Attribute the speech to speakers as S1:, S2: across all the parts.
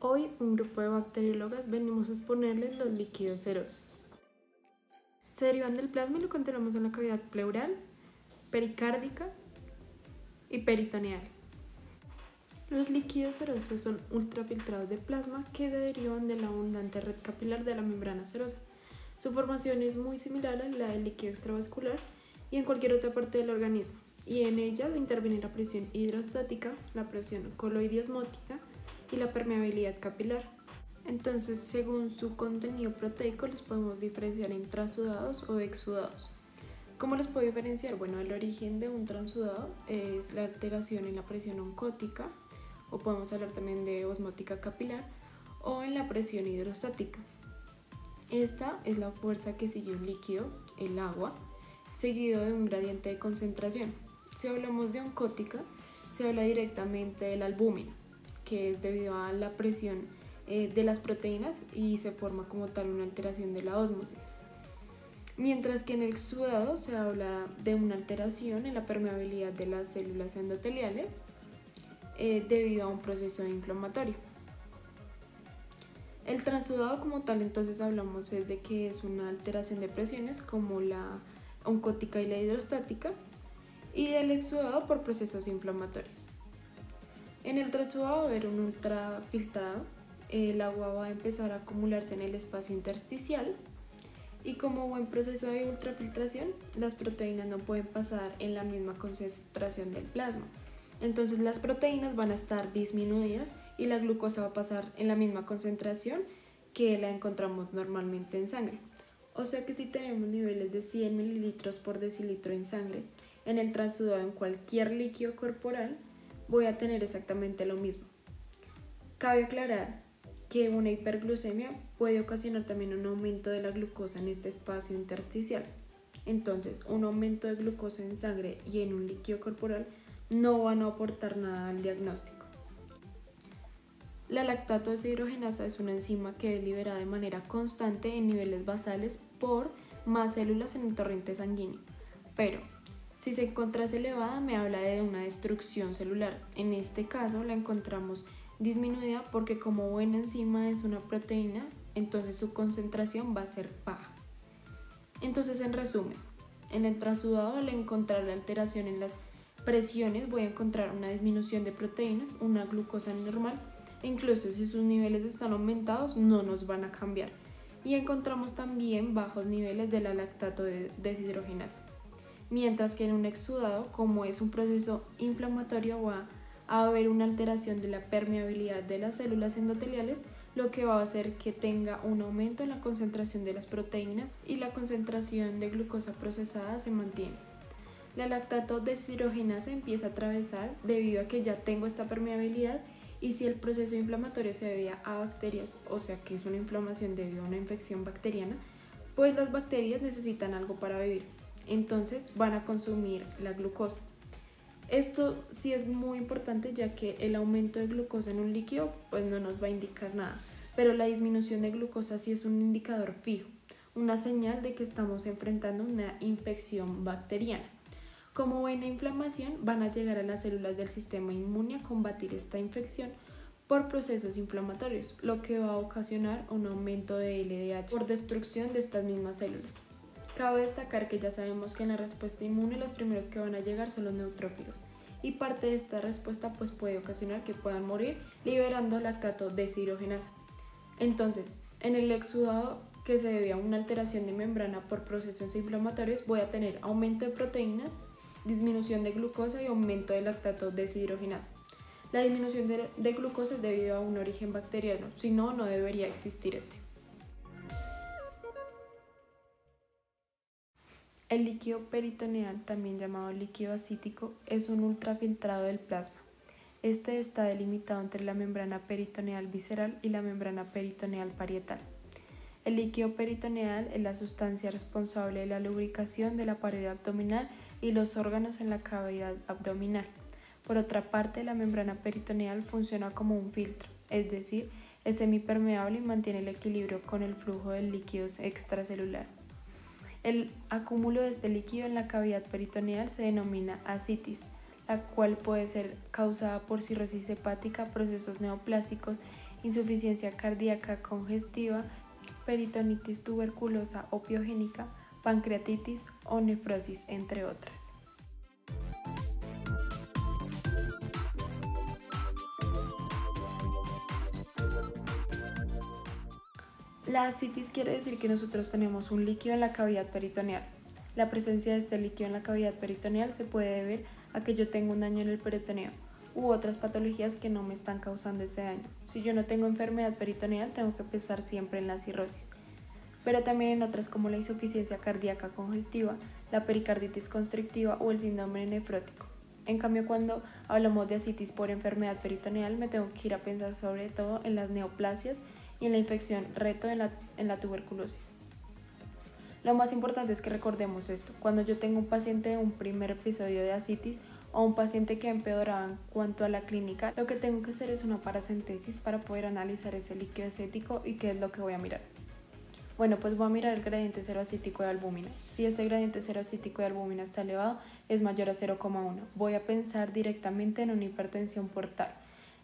S1: Hoy, un grupo de bacteriólogas venimos a exponerles los líquidos serosos. Se derivan del plasma y lo contenemos en la cavidad pleural, pericárdica y peritoneal. Los líquidos serosos son ultrafiltrados de plasma que derivan de la abundante red capilar de la membrana serosa. Su formación es muy similar a la del líquido extravascular y en cualquier otra parte del organismo, y en ella interviene la presión hidrostática, la presión coloidiosmótica y la permeabilidad capilar. Entonces, según su contenido proteico, los podemos diferenciar en transudados o exudados. ¿Cómo los puedo diferenciar? Bueno, el origen de un transudado es la alteración en la presión oncótica, o podemos hablar también de osmótica capilar, o en la presión hidrostática. Esta es la fuerza que sigue un líquido, el agua, seguido de un gradiente de concentración. Si hablamos de oncótica, se habla directamente de la albúmina, que es debido a la presión de las proteínas y se forma como tal una alteración de la ósmosis. Mientras que en el exudado se habla de una alteración en la permeabilidad de las células endoteliales debido a un proceso inflamatorio. El transudado como tal, entonces hablamos es de que es una alteración de presiones como la oncótica y la hidrostática, y del exudado por procesos inflamatorios. En el transudado va a haber un ultrafiltrado, el agua va a empezar a acumularse en el espacio intersticial y como buen proceso de ultrafiltración, las proteínas no pueden pasar en la misma concentración del plasma. Entonces las proteínas van a estar disminuidas y la glucosa va a pasar en la misma concentración que la encontramos normalmente en sangre. O sea que si tenemos niveles de 100 mililitros por decilitro en sangre, en el transudado en cualquier líquido corporal, voy a tener exactamente lo mismo. Cabe aclarar que una hiperglucemia puede ocasionar también un aumento de la glucosa en este espacio intersticial. Entonces, un aumento de glucosa en sangre y en un líquido corporal no van a aportar nada al diagnóstico. La lactato deshidrogenasa es una enzima que es liberada de manera constante en niveles basales por más células en el torrente sanguíneo, pero si se encontrase elevada me habla de una destrucción celular. En este caso la encontramos disminuida porque como buena enzima es una proteína, entonces su concentración va a ser baja. Entonces, en resumen, en el transudado, al encontrar la alteración en las presiones, voy a encontrar una disminución de proteínas, una glucosa normal, e incluso si sus niveles están aumentados no nos van a cambiar. Y encontramos también bajos niveles de la lactato deshidrogenasa. Mientras que en un exudado, como es un proceso inflamatorio, va a haber una alteración de la permeabilidad de las células endoteliales, lo que va a hacer que tenga un aumento en la concentración de las proteínas y la concentración de glucosa procesada se mantiene. La lactato deshidrogenasa empieza a atravesar debido a que ya tengo esta permeabilidad, y si el proceso inflamatorio se debía a bacterias, o sea que es una inflamación debido a una infección bacteriana, pues las bacterias necesitan algo para vivir, entonces van a consumir la glucosa. Esto sí es muy importante, ya que el aumento de glucosa en un líquido pues no nos va a indicar nada, pero la disminución de glucosa sí es un indicador fijo, una señal de que estamos enfrentando una infección bacteriana. Como buena inflamación, van a llegar a las células del sistema inmune a combatir esta infección por procesos inflamatorios, lo que va a ocasionar un aumento de LDH por destrucción de estas mismas células. Cabe destacar que ya sabemos que en la respuesta inmune los primeros que van a llegar son los neutrófilos, y parte de esta respuesta pues puede ocasionar que puedan morir liberando lactato deshidrogenasa. Entonces, en el exudado que se debe a una alteración de membrana por procesos inflamatorios, voy a tener aumento de proteínas, disminución de glucosa y aumento de lactato deshidrogenasa. La disminución de glucosa es debido a un origen bacteriano, si no, no debería existir este. El líquido peritoneal, también llamado líquido ascítico, es un ultrafiltrado del plasma. Este está delimitado entre la membrana peritoneal visceral y la membrana peritoneal parietal. El líquido peritoneal es la sustancia responsable de la lubricación de la pared abdominal y los órganos en la cavidad abdominal. Por otra parte, la membrana peritoneal funciona como un filtro, es decir, es semipermeable y mantiene el equilibrio con el flujo de líquidos extracelular. El acúmulo de este líquido en la cavidad peritoneal se denomina ascitis, la cual puede ser causada por cirrosis hepática, procesos neoplásicos insuficiencia cardíaca congestiva, peritonitis tuberculosa o piogénica, pancreatitis o nefrosis, entre otras. La ascitis quiere decir que nosotros tenemos un líquido en la cavidad peritoneal. La presencia de este líquido en la cavidad peritoneal se puede deber a que yo tengo un daño en el peritoneo u otras patologías que no me están causando ese daño. Si yo no tengo enfermedad peritoneal, tengo que pensar siempre en la cirrosis, pero también en otras como la insuficiencia cardíaca congestiva, la pericarditis constrictiva o el síndrome nefrótico. En cambio, cuando hablamos de ascitis por enfermedad peritoneal, me tengo que ir a pensar sobre todo en las neoplasias y en la infección reto en la tuberculosis. Lo más importante es que recordemos esto: cuando yo tengo un paciente de un primer episodio de ascitis o un paciente que empeoraba en cuanto a la clínica, lo que tengo que hacer es una paracentesis para poder analizar ese líquido acético y qué es lo que voy a mirar. Bueno, pues voy a mirar el gradiente seroacítico de albúmina. Si este gradiente seroacítico de albúmina está elevado, es mayor a 0,1. Voy a pensar directamente en una hipertensión portal.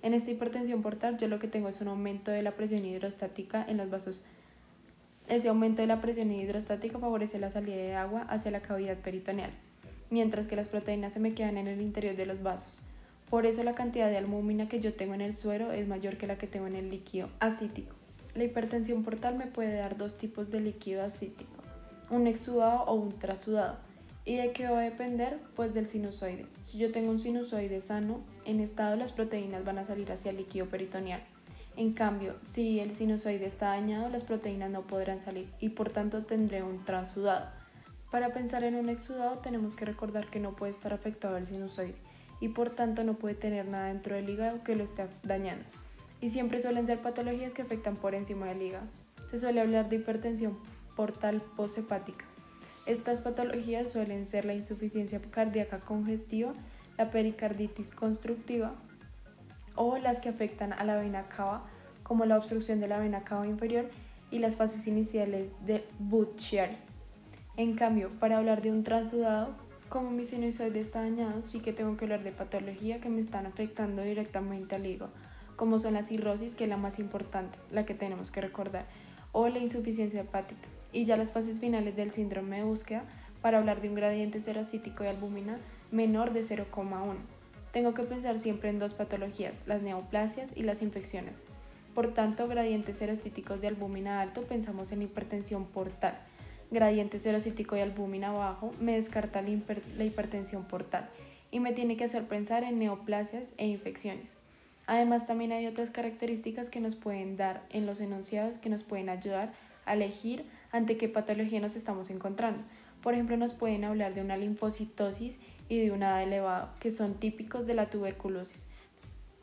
S1: En esta hipertensión portal yo lo que tengo es un aumento de la presión hidrostática en los vasos. Ese aumento de la presión hidrostática favorece la salida de agua hacia la cavidad peritoneal, mientras que las proteínas se me quedan en el interior de los vasos. Por eso la cantidad de albúmina que yo tengo en el suero es mayor que la que tengo en el líquido acítico. La hipertensión portal me puede dar dos tipos de líquido acítico, un exudado o un trasudado. ¿Y de qué va a depender? Pues del sinusoide. Si yo tengo un sinusoide sano, en estado las proteínas van a salir hacia el líquido peritoneal. En cambio, si el sinusoide está dañado, las proteínas no podrán salir y por tanto tendré un transudado. Para pensar en un exudado tenemos que recordar que no puede estar afectado el sinusoide y por tanto no puede tener nada dentro del hígado que lo esté dañando. Y siempre suelen ser patologías que afectan por encima del hígado. Se suele hablar de hipertensión portal posthepática. Estas patologías suelen ser la insuficiencia cardíaca congestiva, la pericarditis constrictiva o las que afectan a la vena cava, como la obstrucción de la vena cava inferior y las fases iniciales de Budd-Chiari. En cambio, para hablar de un transudado, como mi sinusoide está dañado, sí que tengo que hablar de patología que me están afectando directamente al hígado, como son la cirrosis, que es la más importante, la que tenemos que recordar, o la insuficiencia hepática. Y ya las fases finales del síndrome de búsqueda, para hablar de un gradiente seroacítico de albúmina menor de 0,1. Tengo que pensar siempre en dos patologías, las neoplasias y las infecciones. Por tanto, gradientes serocíticos de albúmina alto, pensamos en hipertensión portal. Gradiente serocítico de albúmina bajo me descarta la hipertensión portal y me tiene que hacer pensar en neoplasias e infecciones. Además, también hay otras características que nos pueden dar en los enunciados que nos pueden ayudar a elegir ante qué patología nos estamos encontrando. Por ejemplo, nos pueden hablar de una linfocitosis y de un ADA elevado, que son típicos de la tuberculosis.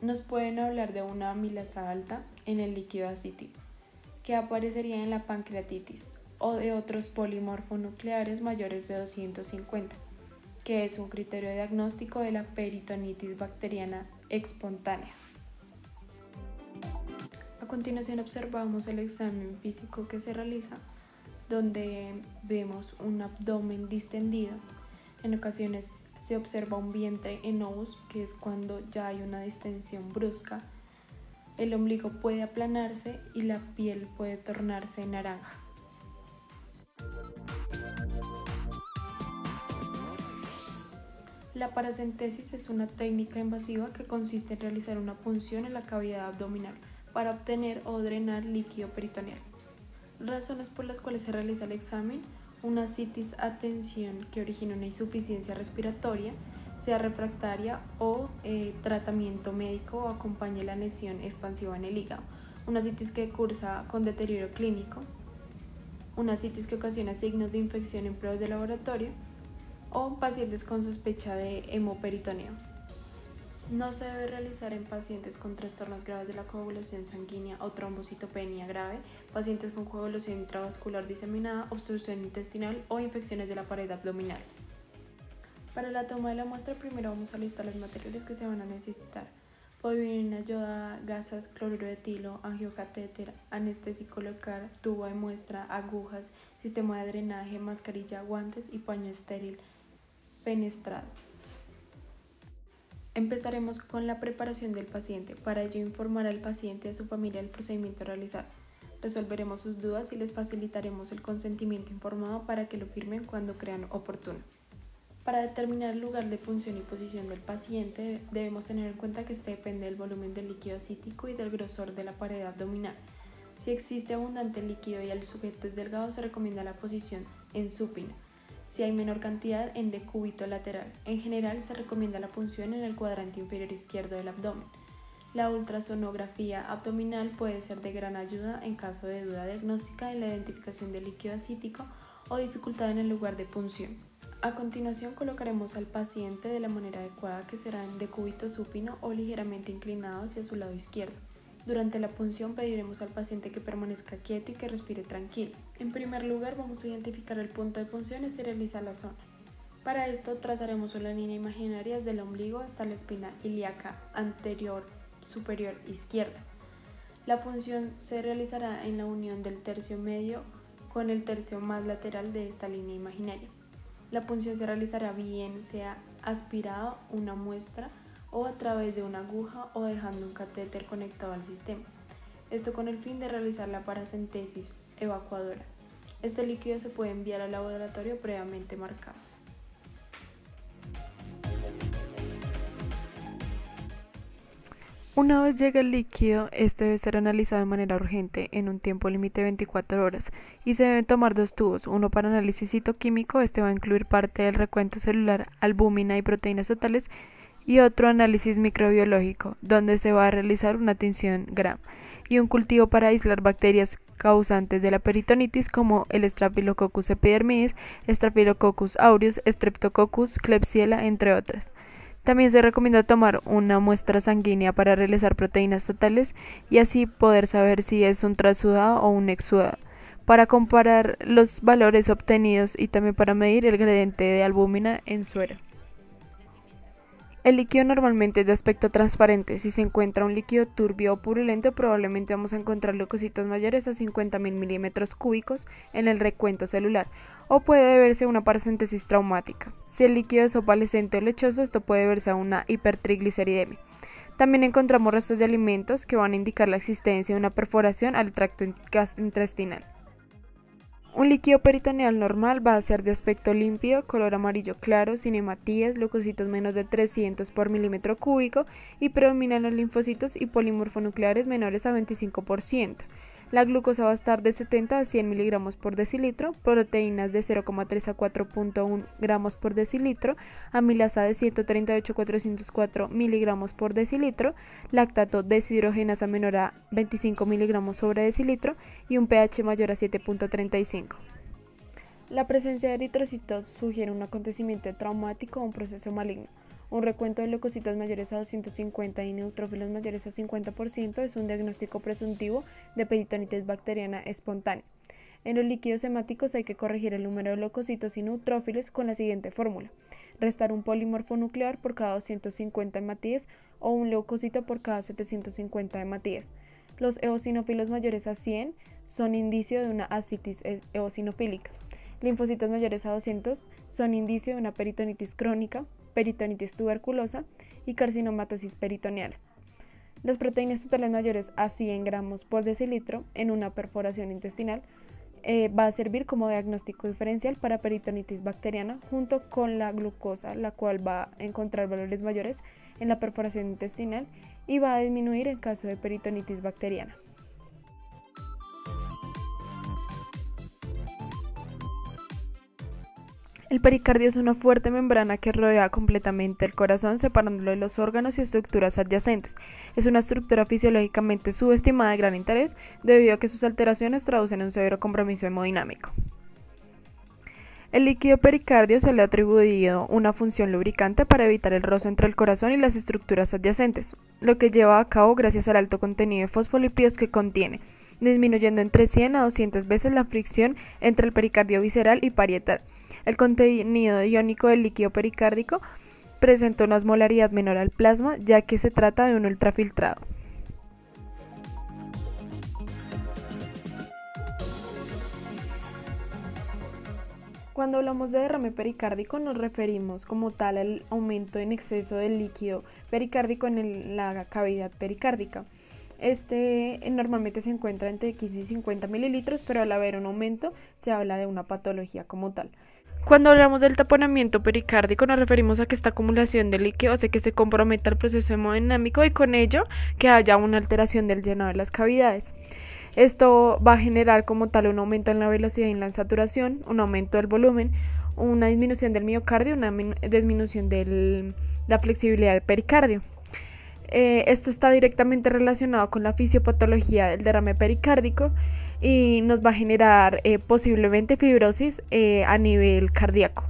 S1: Nos pueden hablar de una amilasa alta en el líquido acítico, que aparecería en la pancreatitis, o de otros polimorfonucleares mayores de 250, que es un criterio diagnóstico de la peritonitis bacteriana espontánea. A continuación observamos el examen físico que se realiza, donde vemos un abdomen distendido. En ocasiones se observa un vientre en obus, que es cuando ya hay una distensión brusca. El ombligo puede aplanarse y la piel puede tornarse naranja. La paracentesis es una técnica invasiva que consiste en realizar una punción en la cavidad abdominal para obtener o drenar líquido peritoneal. Razones por las cuales se realiza el examen: una ascitis a tensión que origina una insuficiencia respiratoria, sea refractaria o tratamiento médico o acompañe la lesión expansiva en el hígado, una ascitis que cursa con deterioro clínico, una ascitis que ocasiona signos de infección en pruebas de laboratorio o pacientes con sospecha de hemoperitoneo. No se debe realizar en pacientes con trastornos graves de la coagulación sanguínea o trombocitopenia grave, pacientes con coagulación intravascular diseminada, obstrucción intestinal o infecciones de la pared abdominal. Para la toma de la muestra, primero vamos a listar los materiales que se van a necesitar: polvorina yodada, gasas, cloruro de etilo, angiocatéter, anestésico local, tubo de muestra, agujas, sistema de drenaje, mascarilla, guantes y paño estéril penetrado. Empezaremos con la preparación del paciente. Para ello, informar al paciente y a su familia del procedimiento a realizar. Resolveremos sus dudas y les facilitaremos el consentimiento informado para que lo firmen cuando crean oportuno. Para determinar el lugar de punción y posición del paciente, debemos tener en cuenta que este depende del volumen del líquido ascítico y del grosor de la pared abdominal. Si existe abundante líquido y el sujeto es delgado, se recomienda la posición en supino. Si hay menor cantidad, en decúbito lateral. En general, se recomienda la punción en el cuadrante inferior izquierdo del abdomen. La ultrasonografía abdominal puede ser de gran ayuda en caso de duda diagnóstica en la identificación del líquido ascítico o dificultad en el lugar de punción. A continuación, colocaremos al paciente de la manera adecuada, que será en decúbito supino o ligeramente inclinado hacia su lado izquierdo. Durante la punción pediremos al paciente que permanezca quieto y que respire tranquilo. En primer lugar, vamos a identificar el punto de punción y esterilizar la zona. Para esto trazaremos una línea imaginaria desde el ombligo hasta la espina ilíaca anterior superior izquierda. La punción se realizará en la unión del tercio medio con el tercio más lateral de esta línea imaginaria. La punción se realizará bien sea aspirado una muestra o a través de una aguja o dejando un catéter conectado al sistema. Esto con el fin de realizar la paracentesis evacuadora. Este líquido se puede enviar al laboratorio previamente marcado.
S2: Una vez llegue el líquido, este debe ser analizado de manera urgente en un tiempo límite de 24 horas y se deben tomar 2 tubos, uno para análisis citoquímico, este va a incluir parte del recuento celular, albúmina y proteínas totales, y otro análisis microbiológico, donde se va a realizar una tinción Gram, y un cultivo para aislar bacterias causantes de la peritonitis como el Staphylococcus epidermidis, Staphylococcus aureus, Streptococcus, Klebsiella, entre otras. También se recomienda tomar una muestra sanguínea para realizar proteínas totales y así poder saber si es un trasudado o un exudado, para comparar los valores obtenidos y también para medir el gradiente de albúmina en suero. El líquido normalmente es de aspecto transparente. Si se encuentra un líquido turbio o purulento, probablemente vamos a encontrar leucocitos mayores a 50.000 milímetros cúbicos en el recuento celular, o puede deberse a una paracentesis traumática. Si el líquido es opalescente o lechoso, esto puede deberse a una hipertrigliceridemia. También encontramos restos de alimentos que van a indicar la existencia de una perforación al tracto gastrointestinal. Un líquido peritoneal normal va a ser de aspecto límpido, color amarillo claro, sin hematías, leucocitos menos de 300 por milímetro cúbico y predominan los linfocitos y polimorfonucleares menores a 25%. La glucosa va a estar de 70 a 100 miligramos por decilitro, proteínas de 0,3 a 4,1 gramos por decilitro, amilasa de 138 a 404 miligramos por decilitro, lactato deshidrogenasa menor a 25 miligramos sobre decilitro y un pH mayor a 7,35. La presencia de eritrocitos sugiere un acontecimiento traumático o un proceso maligno. Un recuento de leucocitos mayores a 250 y neutrófilos mayores a 50% es un diagnóstico presuntivo de peritonitis bacteriana espontánea. En los líquidos hemáticos hay que corregir el número de leucocitos y neutrófilos con la siguiente fórmula: restar un polimorfo nuclear por cada 250 hematíes o un leucocito por cada 750 hematíes. Los eosinófilos mayores a 100 son indicio de una ascitis eosinofílica. Linfocitos mayores a 200 son indicio de una peritonitis crónica, peritonitis tuberculosa y carcinomatosis peritoneal. Las proteínas totales mayores a 100 gramos por decilitro en una perforación intestinal va a servir como diagnóstico diferencial para peritonitis bacteriana junto con la glucosa, la cual va a encontrar valores mayores en la perforación intestinal y va a disminuir en caso de peritonitis bacteriana. El pericardio es una fuerte membrana que rodea completamente el corazón, separándolo de los órganos y estructuras adyacentes. Es una estructura fisiológicamente subestimada de gran interés, debido a que sus alteraciones traducen un severo compromiso hemodinámico. El líquido pericardio se le ha atribuido una función lubricante para evitar el roce entre el corazón y las estructuras adyacentes, lo que lleva a cabo gracias al alto contenido de fosfolípidos que contiene, disminuyendo entre 100 a 200 veces la fricción entre el pericardio visceral y parietal. El contenido iónico del líquido pericárdico presenta una osmolaridad menor al plasma, ya que se trata de un ultrafiltrado. Cuando hablamos de derrame pericárdico nos referimos como tal al aumento en exceso del líquido pericárdico en la cavidad pericárdica. Normalmente se encuentra entre 15 y 50 mililitros, pero al haber un aumento se habla de una patología como tal. Cuando hablamos del taponamiento pericárdico nos referimos a que esta acumulación de líquido hace que se comprometa el proceso hemodinámico y con ello que haya una alteración del llenado de las cavidades. Esto va a generar como tal un aumento en la velocidad y en la saturación, un aumento del volumen, una disminución del miocardio, una disminución de la flexibilidad del pericardio. Esto está directamente relacionado con la fisiopatología del derrame pericárdico y nos va a generar posiblemente fibrosis a nivel cardíaco.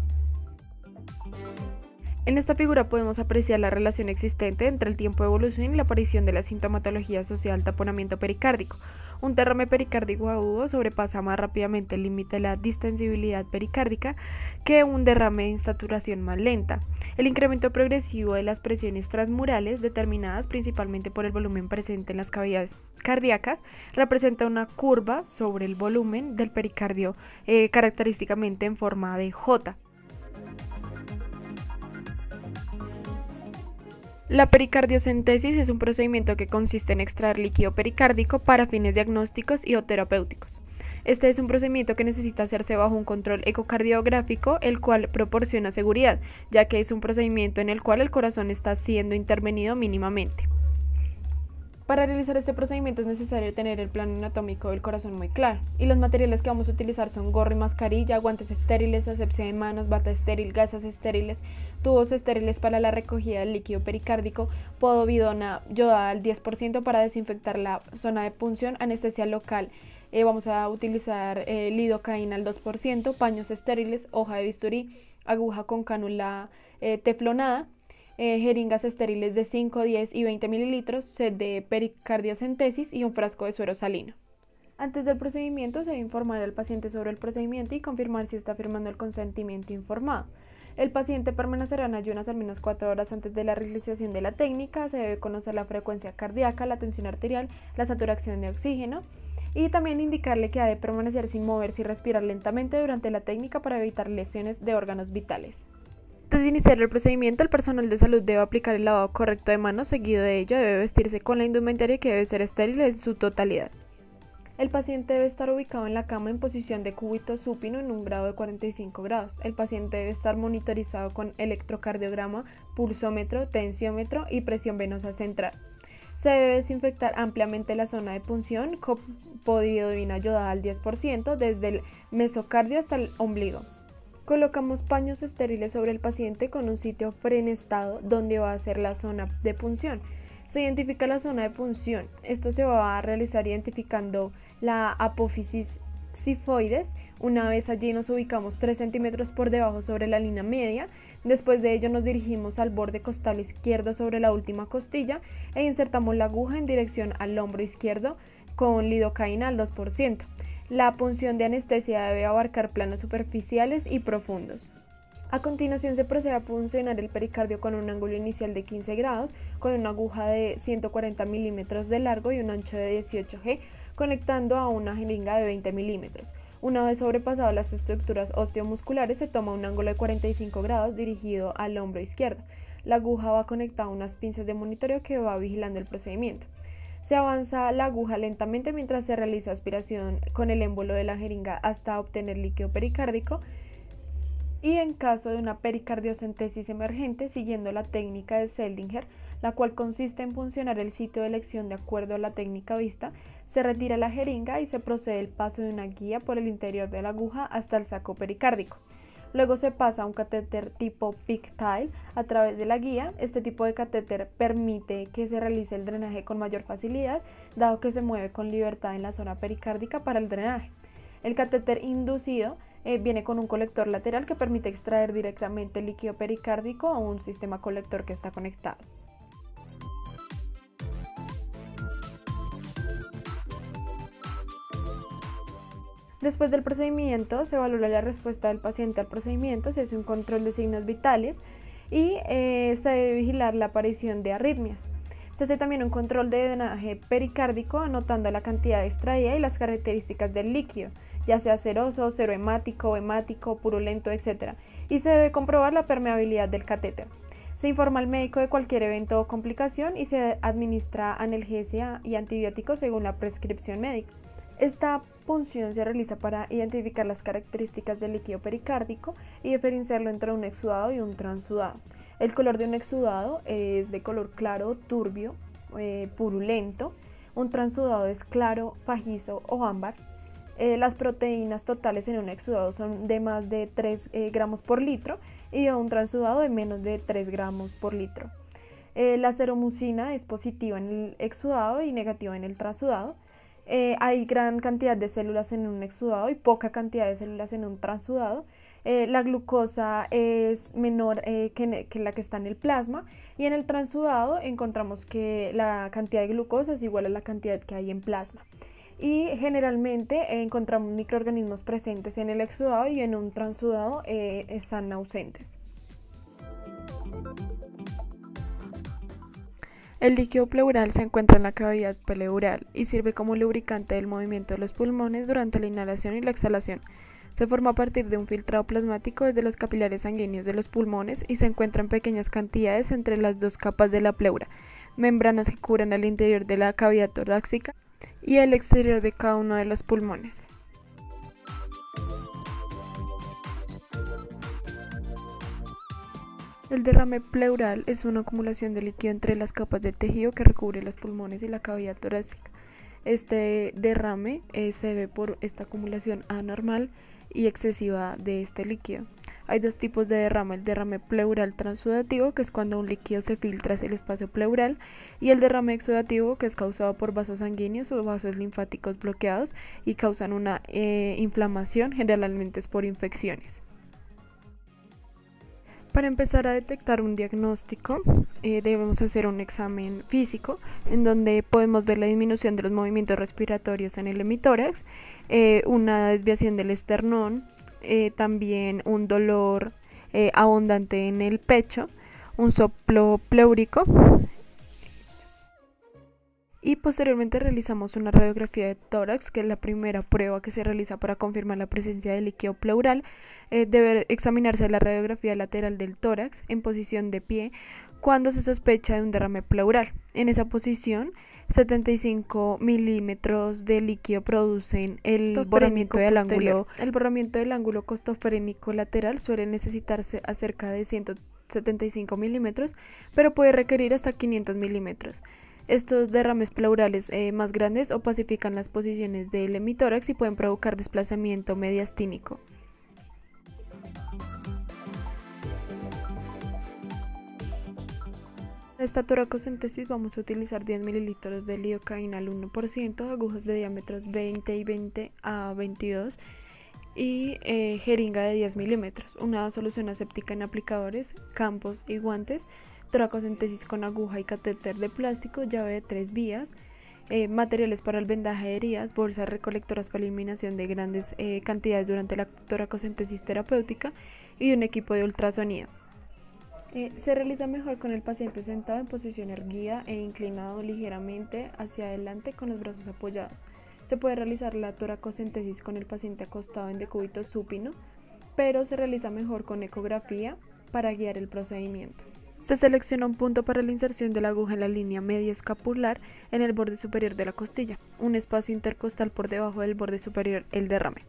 S2: En esta figura podemos apreciar la relación existente entre el tiempo de evolución y la aparición de la sintomatología asociada al taponamiento pericárdico. Un derrame pericárdico agudo sobrepasa más rápidamente el límite de la distensibilidad pericárdica que un derrame de insaturación más lenta. El incremento progresivo de las presiones transmurales, determinadas principalmente por el volumen presente en las cavidades cardíacas, representa una curva sobre el volumen del pericardio, característicamente en forma de J. La pericardiocentesis es un procedimiento que consiste en extraer líquido pericárdico para fines diagnósticos y o terapéuticos. Este es un procedimiento que necesita hacerse bajo un control ecocardiográfico, el cual proporciona seguridad, ya que es un procedimiento en el cual el corazón está siendo intervenido mínimamente. Para realizar este procedimiento es necesario tener el plano anatómico del corazón muy claro, y los materiales que vamos a utilizar son gorro y mascarilla, guantes estériles, asepsia de manos, bata estéril, gasas estériles, tubos estériles para la recogida del líquido pericárdico, podovidona yodada al 10% para desinfectar la zona de punción, anestesia local. Vamos a utilizar lidocaína al 2%, paños estériles, hoja de bisturí, aguja con cánula teflonada, jeringas estériles de 5, 10 y 20 mililitros, set de pericardiocentesis y un frasco de suero salino. Antes del procedimiento se debe informar al paciente sobre el procedimiento y confirmar si está firmando el consentimiento informado. El paciente permanecerá en ayunas al menos 4 horas antes de la realización de la técnica. Se debe conocer la frecuencia cardíaca, la tensión arterial, la saturación de oxígeno y también indicarle que ha de permanecer sin moverse y respirar lentamente durante la técnica para evitar lesiones de órganos vitales. Antes de iniciar el procedimiento, el personal de salud debe aplicar el lavado correcto de manos, seguido de ello debe vestirse con la indumentaria que debe ser estéril en su totalidad. El paciente debe estar ubicado en la cama en posición de cúbito supino en un grado de 45 grados. El paciente debe estar monitorizado con electrocardiograma, pulsómetro, tensiómetro y presión venosa central. Se debe desinfectar ampliamente la zona de punción con povidona yodada al 10% desde el mesocardio hasta el ombligo. Colocamos paños estériles sobre el paciente con un sitio frenestado donde va a ser la zona de punción. Se identifica la zona de punción. Esto se va a realizar identificando la apófisis sifoides. Una vez allí nos ubicamos 3 centímetros por debajo sobre la línea media. Después de ello nos dirigimos al borde costal izquierdo sobre la última costilla e insertamos la aguja en dirección al hombro izquierdo con lidocaína al 2%. La punción de anestesia debe abarcar planos superficiales y profundos. A continuación se procede a puncionar el pericardio con un ángulo inicial de 15 grados, con una aguja de 140 milímetros de largo y un ancho de 18 G, conectando a una jeringa de 20 milímetros. Una vez sobrepasadas las estructuras osteomusculares, se toma un ángulo de 45 grados dirigido al hombro izquierdo. La aguja va conectada a unas pinzas de monitoreo que va vigilando el procedimiento. Se avanza la aguja lentamente mientras se realiza aspiración con el émbolo de la jeringa hasta obtener líquido pericárdico y en caso de una pericardiocentesis emergente, siguiendo la técnica de Seldinger, la cual consiste en puncionar el sitio de elección de acuerdo a la técnica vista, se retira la jeringa y se procede el paso de una guía por el interior de la aguja hasta el saco pericárdico. Luego se pasa a un catéter tipo PICC-TILE a través de la guía. Este tipo de catéter permite que se realice el drenaje con mayor facilidad, dado que se mueve con libertad en la zona pericárdica para el drenaje. El catéter inducido viene con un colector lateral que permite extraer directamente el líquido pericárdico a un sistema colector que está conectado. Después del procedimiento se valora la respuesta del paciente al procedimiento, se hace un control de signos vitales y se debe vigilar la aparición de arritmias. Se hace también un control de drenaje pericárdico anotando la cantidad extraída y las características del líquido, ya sea seroso, serohemático, hemático, purulento, etc. Y se debe comprobar la permeabilidad del catéter. Se informa al médico de cualquier evento o complicación y se administra analgesia y antibióticos según la prescripción médica. Esta punción se realiza para identificar las características del líquido pericárdico y diferenciarlo entre un exudado y un transudado. El color de un exudado es de color claro, turbio, purulento. Un transudado es claro, pajizo o ámbar. Las proteínas totales en un exudado son de más de 3 gramos por litro y de un transudado de menos de 3 gramos por litro. La seromucina es positiva en el exudado y negativa en el transudado. Hay gran cantidad de células en un exudado y poca cantidad de células en un transudado. La glucosa es menor que la que está en el plasma, y en el transudado encontramos que la cantidad de glucosa es igual a la cantidad que hay en plasma. Y generalmente encontramos microorganismos presentes en el exudado y en un transudado están ausentes. El líquido pleural se encuentra en la cavidad pleural y sirve como lubricante del movimiento de los pulmones durante la inhalación y la exhalación. Se forma a partir de un filtrado plasmático desde los capilares sanguíneos de los pulmones y se encuentra en pequeñas cantidades entre las dos capas de la pleura, membranas que cubren el interior de la cavidad torácica y el exterior de cada uno de los pulmones. El derrame pleural es una acumulación de líquido entre las capas de tejido que recubre los pulmones y la cavidad torácica. Este derrame se debe por esta acumulación anormal y excesiva de este líquido. Hay dos tipos de derrame: el derrame pleural transudativo, que es cuando un líquido se filtra hacia el espacio pleural, y el derrame exudativo, que es causado por vasos sanguíneos o vasos linfáticos bloqueados y causan una inflamación, generalmente es por infecciones. Para empezar a detectar un diagnóstico, debemos hacer un examen físico en donde podemos ver la disminución de los movimientos respiratorios en el hemitórax, una desviación del esternón, también un dolor abundante en el pecho, un soplo pleúrico, y posteriormente realizamos una radiografía de tórax, que es la primera prueba que se realiza para confirmar la presencia de líquido pleural. Debe examinarse la radiografía lateral del tórax en posición de pie cuando se sospecha de un derrame pleural. En esa posición, 75 milímetros de líquido producen el borramiento del ángulo. El borramiento del ángulo costofrénico lateral suele necesitarse a cerca de 175 milímetros, pero puede requerir hasta 500 milímetros. Estos derrames pleurales más grandes opacifican las posiciones del hemitórax y pueden provocar desplazamiento mediastínico. Para esta toracocentesis vamos a utilizar 10 mililitros de lidocaína al 1%, agujas de diámetros 20 y 20 a 22 y jeringa de 10 milímetros, una solución aséptica en aplicadores, campos y guantes, toracocentesis con aguja y catéter de plástico, llave de 3 vías, materiales para el vendaje de heridas, bolsas recolectoras para eliminación de grandes cantidades durante la toracocentesis terapéutica y un equipo de ultrasonido. Se realiza mejor con el paciente sentado en posición erguida e inclinado ligeramente hacia adelante con los brazos apoyados. Se puede realizar la toracocentesis con el paciente acostado en decúbito supino, pero se realiza mejor con ecografía para guiar el procedimiento. Se selecciona un punto para la inserción de la aguja en la línea media escapular en el borde superior de la costilla, un espacio intercostal por debajo del borde superior, el derrame.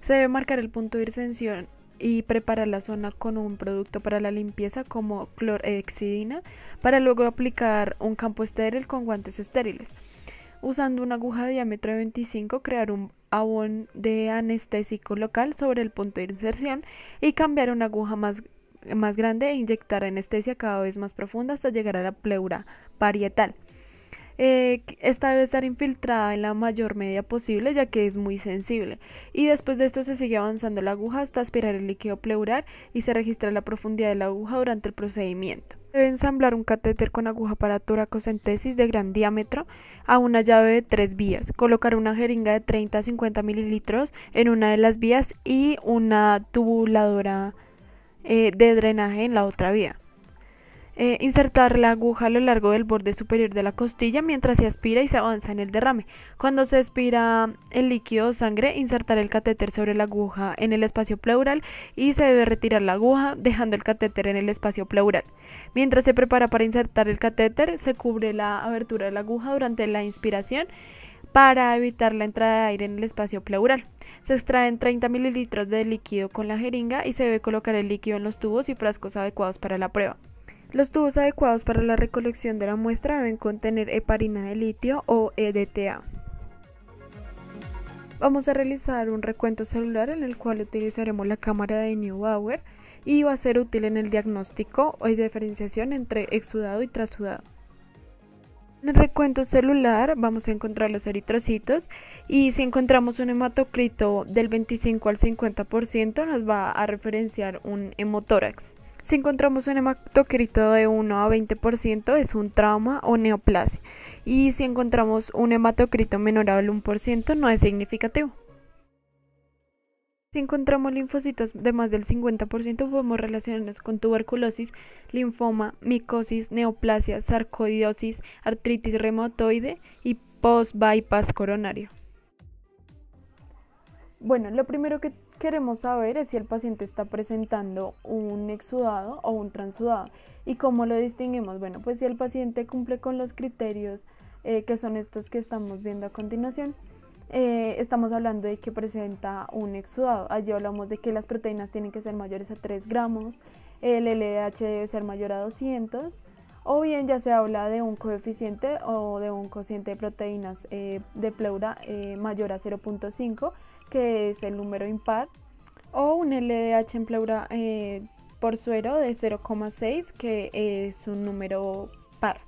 S2: Se debe marcar el punto de inserción y preparar la zona con un producto para la limpieza como clorhexidina, para luego aplicar un campo estéril con guantes estériles. Usando una aguja de diámetro de 25, crear un abón de anestésico local sobre el punto de inserción y cambiar una aguja más grande e inyectar anestesia cada vez más profunda hasta llegar a la pleura parietal. Esta debe estar infiltrada en la mayor medida posible, ya que es muy sensible, y después de esto se sigue avanzando la aguja hasta aspirar el líquido pleural y se registra la profundidad de la aguja durante el procedimiento. Debe ensamblar un catéter con aguja para toracocentesis de gran diámetro a una llave de 3 vías, colocar una jeringa de 30 a 50 mililitros en una de las vías y una tubuladora de drenaje en la otra vía. Insertar la aguja a lo largo del borde superior de la costilla mientras se aspira y se avanza en el derrame. Cuando se aspira el líquido o sangre, insertar el catéter sobre la aguja en el espacio pleural y se debe retirar la aguja dejando el catéter en el espacio pleural. Mientras se prepara para insertar el catéter, se cubre la abertura de la aguja durante la inspiración para evitar la entrada de aire en el espacio pleural. Se extraen 30 mililitros de líquido con la jeringa y se debe colocar el líquido en los tubos y frascos adecuados para la prueba. Los tubos adecuados para la recolección de la muestra deben contener heparina de litio o EDTA. Vamos a realizar un recuento celular en el cual utilizaremos la cámara de Neubauer y va a ser útil en el diagnóstico o diferenciación entre exudado y trasudado. En el recuento celular vamos a encontrar los eritrocitos y si encontramos un hematocrito del 25 al 50% nos va a referenciar un hemotórax. Si encontramos un hematocrito de 1 a 20% es un trauma o neoplasia y si encontramos un hematocrito menor al 1% no es significativo. Si encontramos linfocitos de más del 50% podemos relacionarnos con tuberculosis, linfoma, micosis, neoplasia, sarcoidosis, artritis reumatoide y post-bypass coronario. Bueno, lo primero que queremos saber es si el paciente está presentando un exudado o un transudado. ¿Y cómo lo distinguimos? Bueno, pues si el paciente cumple con los criterios que son estos que estamos viendo a continuación, estamos hablando de que presenta un exudado. Allí hablamos de que las proteínas tienen que ser mayores a 3 gramos, el LDH debe ser mayor a 200, o bien ya se habla de un coeficiente o de un cociente de proteínas de pleura mayor a 0.5, que es el número impar, o un LDH en pleura por suero de 0,6, que es un número par.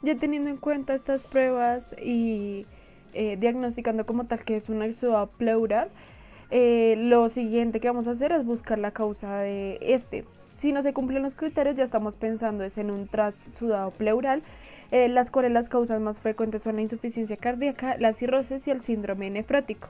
S2: Ya teniendo en cuenta estas pruebas y diagnosticando como tal que es un exudado pleural, lo siguiente que vamos a hacer es buscar la causa de este. Si no se cumplen los criterios, ya estamos pensando en un transudado pleural, las cuales las causas más frecuentes son la insuficiencia cardíaca, la cirrosis y el síndrome nefrótico.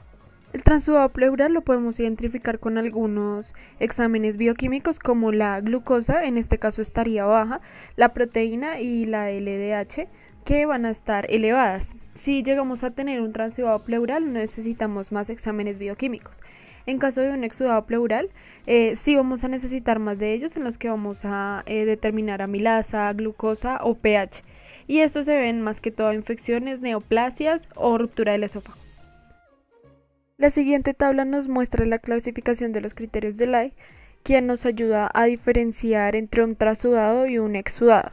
S2: El transudado pleural lo podemos identificar con algunos exámenes bioquímicos como la glucosa, en este caso estaría baja, la proteína y la LDH, que van a estar elevadas. Si llegamos a tener un transudado pleural, necesitamos más exámenes bioquímicos. En caso de un exudado pleural, sí vamos a necesitar más de ellos, en los que vamos a determinar amilasa, glucosa o pH. Y estos se ven más que todo a infecciones, neoplasias o ruptura del esófago. La siguiente tabla nos muestra la clasificación de los criterios de Lye, quien nos ayuda a diferenciar entre un transudado y un exudado.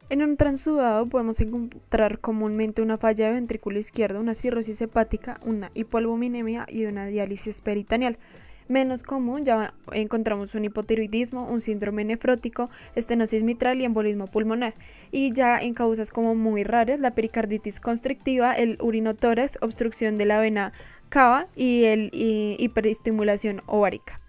S2: En un transudado podemos encontrar comúnmente una falla de ventrículo izquierdo, una cirrosis hepática, una hipoalbuminemia y una diálisis peritoneal. Menos común ya encontramos un hipotiroidismo, un síndrome nefrótico, estenosis mitral y embolismo pulmonar. Y ya en causas como muy raras, la pericarditis constrictiva, el urinotórax, obstrucción de la vena cava y el hiperestimulación ovárica.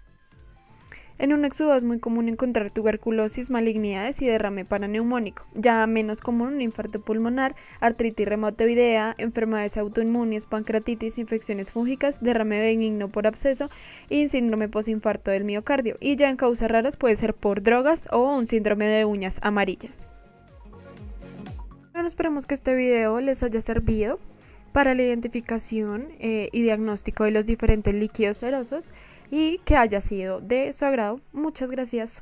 S2: En un exudado es muy común encontrar tuberculosis, malignidades y derrame paraneumónico. Ya menos común un infarto pulmonar, artritis reumatoidea, enfermedades autoinmunes, pancreatitis, infecciones fúngicas, derrame benigno por absceso y síndrome postinfarto del miocardio. Y ya en causas raras puede ser por drogas o un síndrome de uñas amarillas. Bueno, esperemos que este video les haya servido para la identificación y diagnóstico de los diferentes líquidos serosos y que haya sido de su agrado. Muchas gracias.